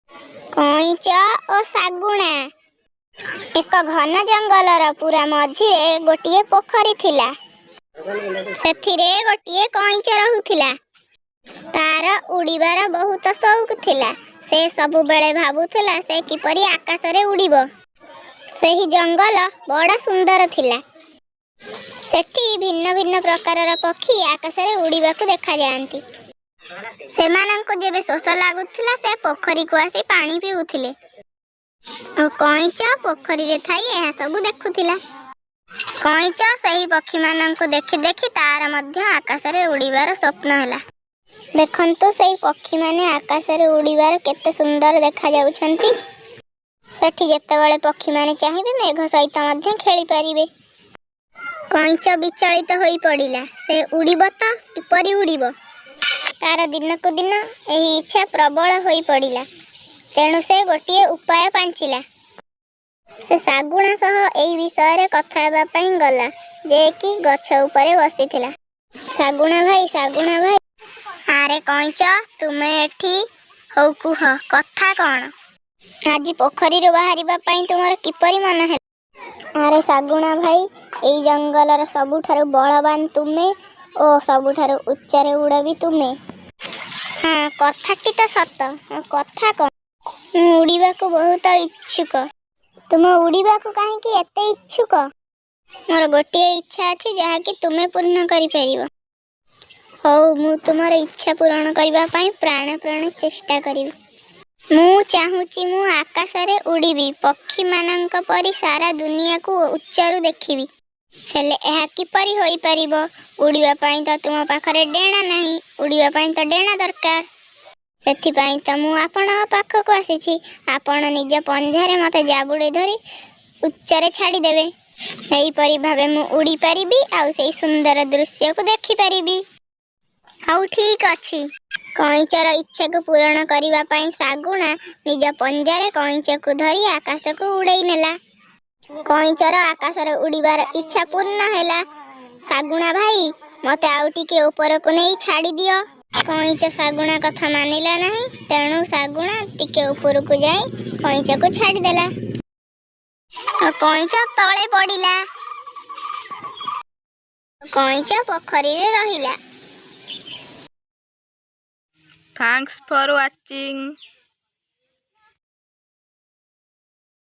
कईच और शागुणा एक घन जंगलर पूरा मझिरे गोटे पोखरी थिला। सेथिरे गोटे कईच रहुथिला। तार उड़ीबार बहुत शौक थिला। से सबु बेले भाबुथिला से किपरि आकाश रे उड़ीबो। सेही जंगल बड़ा सुंदर थिला। सेठी भिन्न भिन्न प्रकारर पक्षी आकाश रे उड़ीबाकू देखा जायंती। सेमानंको जेबे शोष लागुथिला से पोखरी को आसी पानी पिउथिले। और कईच पोखरी रे थाई एहा सबु देखुथिला। कईच सही पक्षी मानंको देखि देखि तार मध्य आकाश रे उड़ीबार स्वप्न हैला। देखंतु सही पक्षी माने आकाश रे उड़ीबार केते सुंदर देखा जाउछंती। सेठी जेतेबेले पक्षी माने चाहिबे मेघ सहित मध्य खेली परिबे। कईच विचलित होई पड़िला। से उड़ीबो त किपरि उड़ीबो। तार दिन को दिन एही इच्छा प्रबल होई पड़िला। तेणु से गोटे उपाय पांचिला। से शागुणा सह एई विषय रे कथा हेबा पई गला जे कि गछ उपरे बसिथिला। शागुणा भाई आरे कईच तुमे एठी हो कुह कथा कौन। आज पोखरी रो बाहरिबा पई तुमर किपरि मन है। आरे शागुणा भाई एई जंगलर सबुठारु बलवान तुमे ओ सबुठारु उच्चरे उड़बी तुमे। हाँ कथाटी तो सत। कथा कौन। उड़ीबा को बहुत इच्छुक। तुम उड़ीबा को काहेकि एते इच्छुक। मोर गोटे इच्छा अछि जहा कि तुमे पूर्ण करि परिबो। हौ मु तुमर इच्छा पूर्ण करबा पई प्राण प्राण चेष्टा करिबी। मु चाहूची मु आकाश रे उड़ीबी पक्षी मानंक परि सारा दुनिया को उच्चरु देखिबी। हेले एहा किपरि होई परिबो। उड़ीबा पई तो तुम पाखरे डेणा नाही। उड़ीबा पई तो डेणा दरकार। सेथि पई तो मु आपण पाख को आसीछि। आपण निज पंजारे मते जाबुडे धरी उच्चरे छाड़ी देबे। एही परि भाबे मु उड़ी परिबी आ सेही सुंदर दृश्य को देखि परिबी। हौ ठीक अछि। कईचर इच्छा को पूर्ण करिबा पई शागुणा निज पंजारे कईच को धरी आकाश को उड़ाई नेला। कईचर आकाश रे उड़ीबार इच्छा पूर्ण हैला। शागुणा भाई मते आउ टिके ऊपर को नै छाड़ी दियो। कईच शागुणा कथा मानिला नहीं। तेणु शागुणा टिके ऊपर को जाई कईच को छाड़ी देला। कईच तळे पड़िला। कईच पोखरी रे रहिला। Thanks for watching.